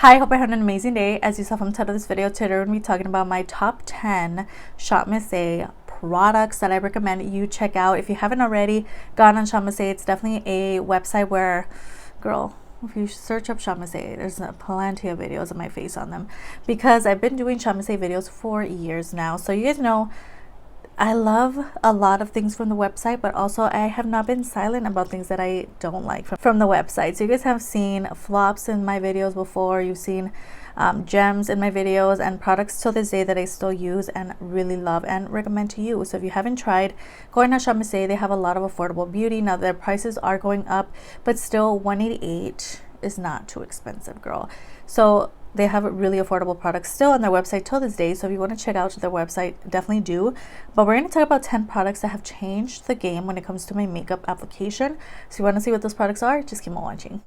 Hi, hope I had an amazing day. As you saw from the title of this video, today we're going to be talking about my top 10 Shop Missy products that I recommend you check out. If you haven't already gone on Shop Missy, it's definitely a website where, girl, if you search up Shop Missy, there's plenty of videos of my face on them because I've been doing Shop Missy videos for years now. So you guys know I love a lot of things from the website, but also I have not been silent about things that I don't like from the website. So you guys have seen flops in my videos before. You've seen gems in my videos and products till this day that I still use and really love and recommend to you. So if you haven't tried going on Shop Missy, they have a lot of affordable beauty. Now their prices are going up, but still $188 is not too expensive, girl. So they have really affordable products still on their website till this day. So if you want to check out their website, definitely do. But we're going to talk about 10 products that have changed the game when it comes to my makeup application. So if you want to see what those products are, just keep on watching.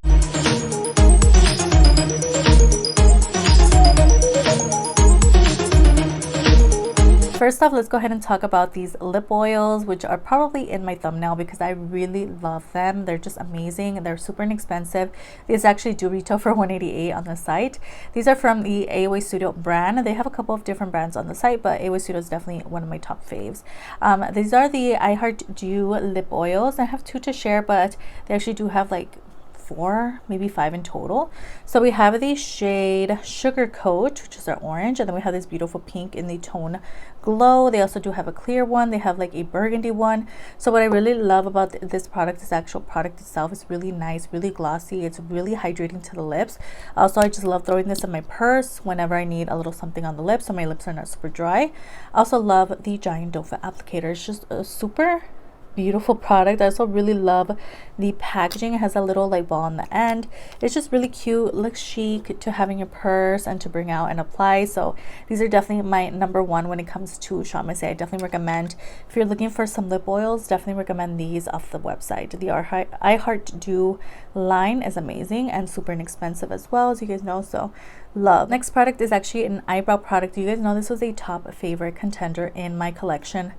First off, let's go ahead and talk about these lip oils, which are probably in my thumbnail because I really love them. They're just amazing and they're super inexpensive. These actually do retail for $188 on the site. These are from the AOA Studio brand. They have a couple of different brands on the site, but AOA Studio is definitely one of my top faves. These are the I Heart Dew lip oils. I have 2 to share, but they actually do have like 4, maybe 5 in total. So we have the shade Sugar Coat, which is our orange, and then we have this beautiful pink in the tone Glow. They also do have a clear one. They have like a burgundy one. So what I really love about this product, this actual product itself, is really nice, really glossy. It's really hydrating to the lips. Also, I just love throwing this in my purse whenever I need a little something on the lips so my lips are not super dry. I also love the Giant Doe Foot applicator. It's just a super beautiful product. I also really love the packaging. It has a little like ball on the end. It's just really cute, looks chic to have in your purse and to bring out and apply. So these are definitely my number one when it comes to Shop Missy. I definitely recommend, if you're looking for some lip oils, definitely recommend these off the website. The I Heart Dew line is amazing and super inexpensive as well, as you guys know, so love. Next product is actually an eyebrow product. You guys know this was a top favorite contender in my collection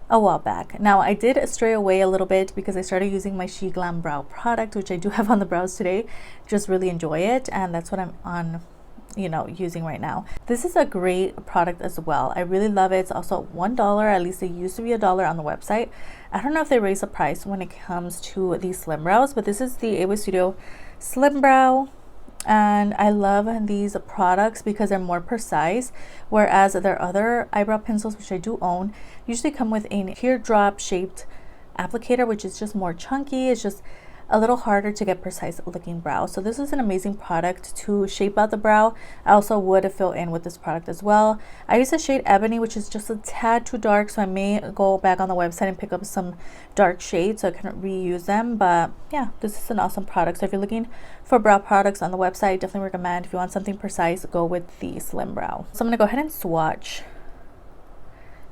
a while back. Now I did stray away a little bit because I started using my SHEGLAM brow product, which I do have on the brows today. Just really enjoy it, and that's what I'm on, you know, using right now. This is a great product as well. I really love it. It's also $1, at least it used to be $1 on the website. I don't know if they raise the price when it comes to these slim brows, but this is the AOA Studio Slim Brow. And I love these products because they're more precise, whereas their other eyebrow pencils, which I do own, usually come with a teardrop shaped applicator, which is just more chunky. It's just a little harder to get precise looking brows. So this is an amazing product to shape out the brow. I also would fill in with this product as well. I use the shade Ebony, which is just a tad too dark, so I may go back on the website and pick up some dark shades so I can reuse them. But yeah, this is an awesome product. So if you're looking for brow products on the website, definitely recommend. If you want something precise, go with the Slim Brow. So I'm gonna go ahead and swatch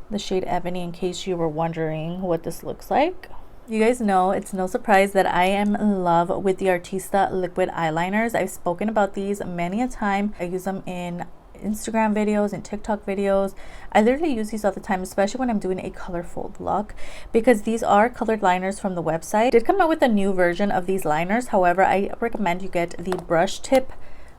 the shade Ebony in case you were wondering what this looks like. You guys know it's no surprise that I am in love with the Artista liquid eyeliners. I've spoken about these many a time. I use them in Instagram videos and TikTok videos. I literally use these all the time, especially when I'm doing a colorful look, because these are colored liners from the website. Did come out with a new version of these liners. However, I recommend you get the brush tip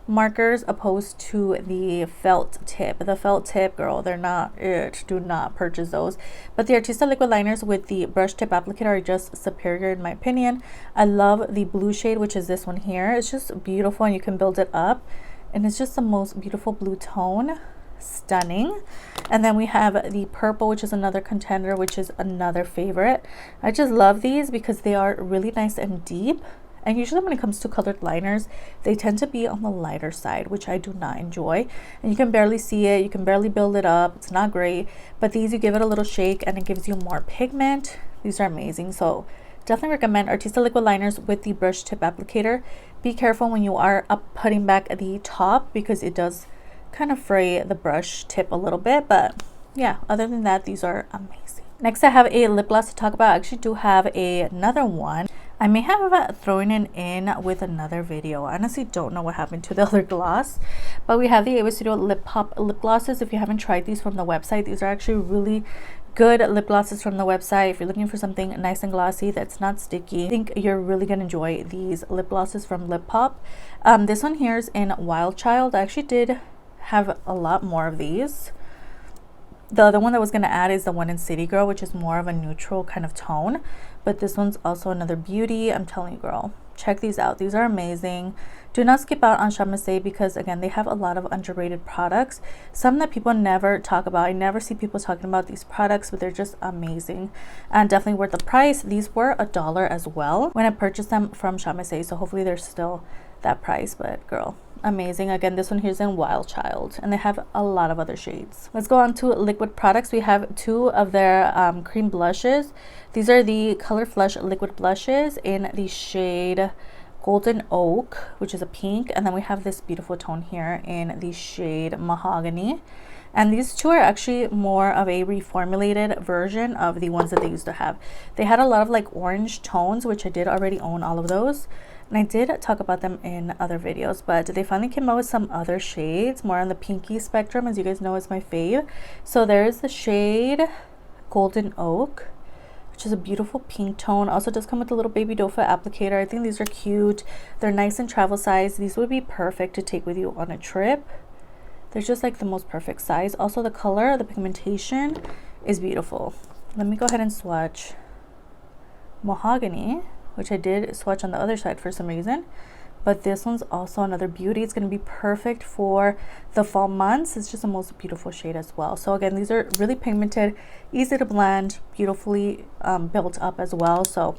markers opposed to the felt tip. The felt tip, girl, they're not it. Do not purchase those. But the Artista liquid liners with the brush tip applicator are just superior in my opinion. I love the blue shade, which is this one here. It's just beautiful and you can build it up, and it's just the most beautiful blue tone. Stunning. And then we have the purple, which is another contender, which is another favorite. I just love these because they are really nice and deep. And usually when it comes to colored liners, they tend to be on the lighter side, which I do not enjoy. And you can barely see it. You can barely build it up. It's not great. But these, you give it a little shake and it gives you more pigment. These are amazing. So definitely recommend Artista liquid liners with the brush tip applicator. Be careful when you are putting back the top because it does kind of fray the brush tip a little bit. But yeah, other than that, these are amazing. Next, I have a lip gloss to talk about. I actually do have another one. I may have thrown it in with another video. I honestly don't know what happened to the other gloss, but we have the AOA Studio Lip Pop lip glosses. If you haven't tried these from the website, these are actually really good lip glosses from the website. If you're looking for something nice and glossy that's not sticky, I think you're really gonna enjoy these lip glosses from Lip Pop. This one here is in Wild Child. I actually did have a lot more of these. The other one that I was gonna add is the one in City Girl, which is more of a neutral kind of tone, but this one's also another beauty. I'm telling you, girl, check these out. These are amazing. Do not skip out on Chamase because again, they have a lot of underrated products, some that people never talk about. I never see people talking about these products, but they're just amazing and definitely worth the price. These were $1 as well when I purchased them from Chamase, so hopefully they're still that price, but girl, amazing. Again, this one here is in Wild Child and they have a lot of other shades. Let's go on to liquid products. We have two of their cream blushes. These are the Color Flush liquid blushes in the shade Golden Oak, which is a pink, and then we have this beautiful tone here in the shade Mahogany. And these two are actually more of a reformulated version of the ones that they used to have. They had a lot of like orange tones, which I did already own all of those, and I did talk about them in other videos, but they finally came out with some other shades more on the pinky spectrum. As you guys know, is my fave. So there's the shade Golden Oak, which is a beautiful pink tone. Also does come with a little baby doe foot applicator. I think these are cute. They're nice and travel size. These would be perfect to take with you on a trip. They're just like the most perfect size. Also the color, the pigmentation is beautiful. Let me go ahead and swatch Mahogany, which I did swatch on the other side for some reason, but this one's also another beauty. It's going to be perfect for the fall months. It's just the most beautiful shade as well. So again, these are really pigmented, easy to blend, beautifully built up as well. So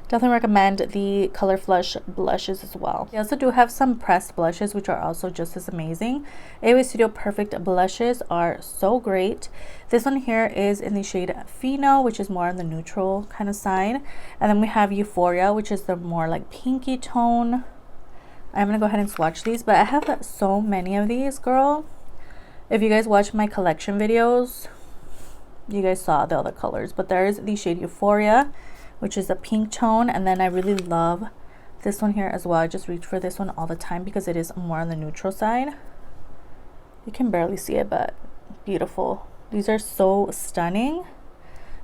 definitely recommend the Color Flush blushes as well. They also do have some pressed blushes, which are also just as amazing. AOA Studio Perfect blushes are so great. This one here is in the shade Fino, which is more on the neutral kind of side. And then we have Euphoria, which is the more like pinky tone. I'm gonna go ahead and swatch these, but I have so many of these, girl. If you guys watch my collection videos, you guys saw the other colors, but there is the shade Euphoria, which is a pink tone, and then I really love this one here as well. I just reach for this one all the time because it is more on the neutral side. You can barely see it, but beautiful. These are so stunning,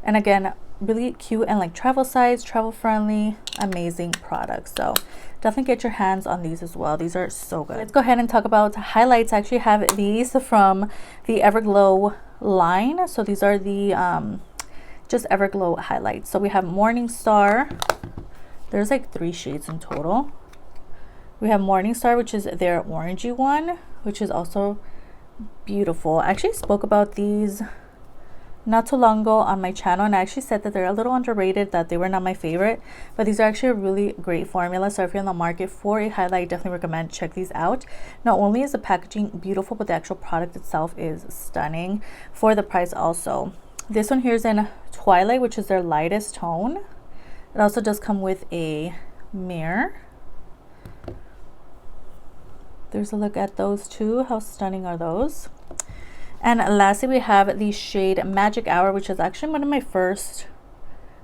and again, really cute and like travel size, travel friendly, amazing products. So definitely get your hands on these as well. These are so good. Let's go ahead and talk about highlights. I actually have these from the Everglow line. So these are the just Everglow highlights. So we have Morning Star. There's like 3 shades in total. We have Morning Star, which is their orangey one, which is also beautiful. I actually spoke about these not too long ago on my channel, and I actually said that they're a little underrated, that they were not my favorite, but these are actually a really great formula. So if you're in the market for a highlight, definitely recommend check these out. Not only is the packaging beautiful, but the actual product itself is stunning for the price also. This one here is in Twilight, which is their lightest tone. It also does come with a mirror. There's a look at those two. How stunning are those? And lastly, we have the shade Magic Hour, which is actually one of my first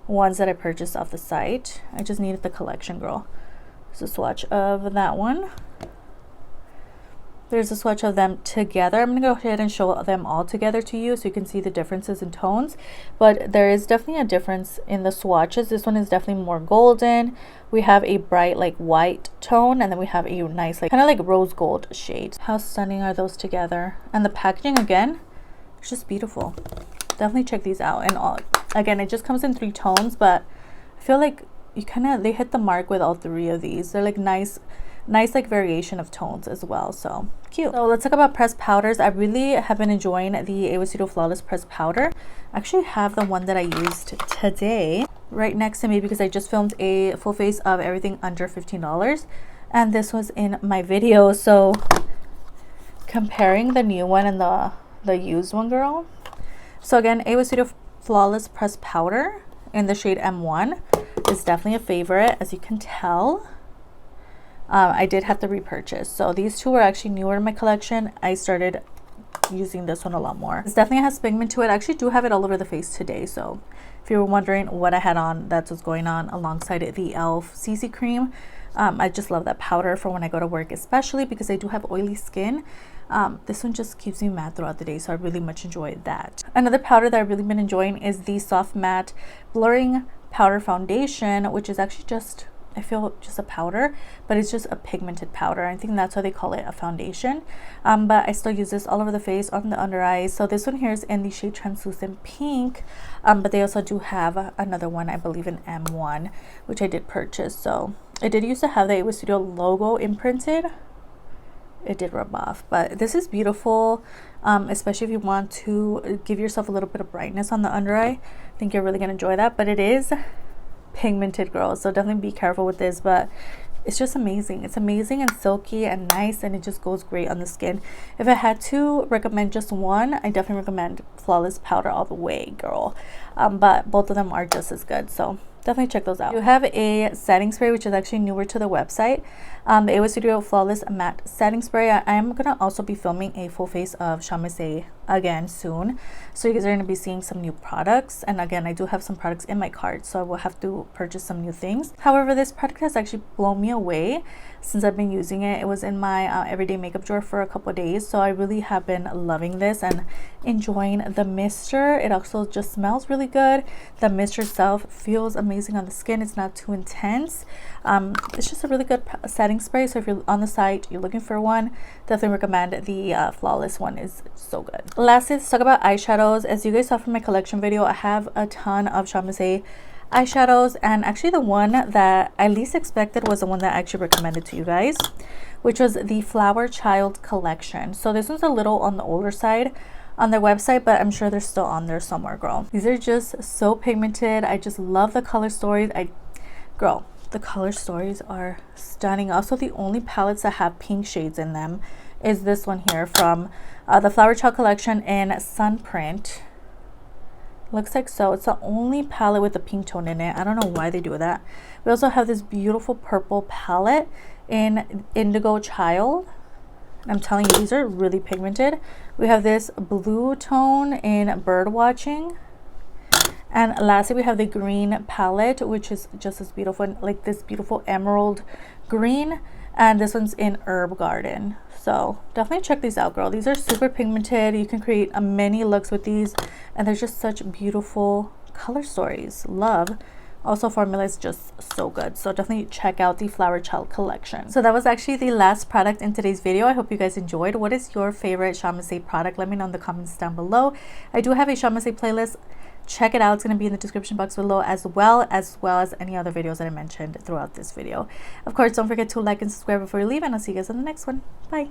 ones that I purchased off the site. I just needed the collection, girl. There's a swatch of that one. There's a swatch of them together. I'm going to go ahead and show them all together to you so you can see the differences in tones. But there is definitely a difference in the swatches. This one is definitely more golden. We have a bright like white tone, and then we have a nice like kind of like rose gold shade. How stunning are those together? And the packaging, again, it's just beautiful. Definitely check these out. And all, again, it just comes in 3 tones, but I feel like you they hit the mark with all 3 of these. They're like nice like variation of tones as well. So cute. So let's talk about pressed powders. I really have been enjoying the AOA Studio Flawless pressed powder. I actually have the one that I used today right next to me because I just filmed a full face of everything under $15, and this was in my video. So comparing the new one and the used one, girl. So again, AOA Studio Flawless pressed powder in the shade M1 is definitely a favorite, as you can tell. I did have to repurchase. So these two were actually newer in my collection. I started using this one a lot more. This definitely has pigment to it. I actually do have it all over the face today. So if you were wondering what I had on, that's what's going on alongside the e.l.f. CC cream. I just love that powder for when I go to work, especially because I do have oily skin. This one just keeps me matte throughout the day, so I really much enjoy that. Another powder that I've really been enjoying is the Soft Matte Blurring Powder Foundation, which is actually just, I feel, just a powder, but it's just a pigmented powder. I think that's why they call it a foundation. But I still use this all over the face, on the under eyes. So this one here is in the shade Translucent Pink, but they also do have another one, I believe in M1, which I did purchase. So it did used to have the It Studio logo imprinted. It did rub off, but this is beautiful, especially if you want to give yourself a little bit of brightness on the under eye. I think you're really gonna enjoy that. But it is pigmented, girls, so definitely be careful with this, but it's just amazing. It's amazing and silky and nice, and it just goes great on the skin. If I had to recommend just one, I definitely recommend Flawless Powder all the way, girl. But both of them are just as good, so definitely check those out. You have a setting spray, which is actually newer to the website. The It Studio Flawless Matte Setting Spray. I am gonna also be filming a full face of Chamase again soon, so you guys are going to be seeing some new products. And again, I do have some products in my cart, so I will have to purchase some new things. However, this product has actually blown me away since I've been using it. It was in my everyday makeup drawer for a couple of days, so I really have been loving this and enjoying the mister. It also just smells really good. The mister itself feels amazing on the skin. It's not too intense. It's just a really good setting spray, so if you're on the site, you're looking for one, definitely recommend the Flawless one. Is so good. Lastly, let's talk about eyeshadows. As you guys saw from my collection video, I have a ton of Chamase eyeshadows, and actually the one that I least expected was the one that I actually recommended to you guys, which was the Flower Child collection. So this one's a little on the older side on their website, but I'm sure they're still on there somewhere, girl. These are just so pigmented. I just love the color stories. Girl, the color stories are stunning. Also, the only palettes that have pink shades in them is this one here from the Flower Child collection in Sunprint. Looks like so. It's the only palette with a pink tone in it. I don't know why they do that. We also have this beautiful purple palette in Indigo Child. I'm telling you, these are really pigmented. We have this blue tone in Bird Watching. And lastly, we have the green palette, which is just as beautiful, like this beautiful emerald green. And this one's in Herb Garden. So definitely check these out, girl. These are super pigmented. You can create many looks with these, and they're just such beautiful color stories. Love. Also, formula is just so good, so definitely check out the Flower Child collection. So that was actually the last product in today's video. I hope you guys enjoyed. What is your favorite Chamase product? Let me know in the comments down below. I do have a Chamase playlist. Check it out. It's going to be in the description box below, as well as any other videos that I mentioned throughout this video. Of course, don't forget to like and subscribe before you leave, and I'll see you guys in the next one. Bye.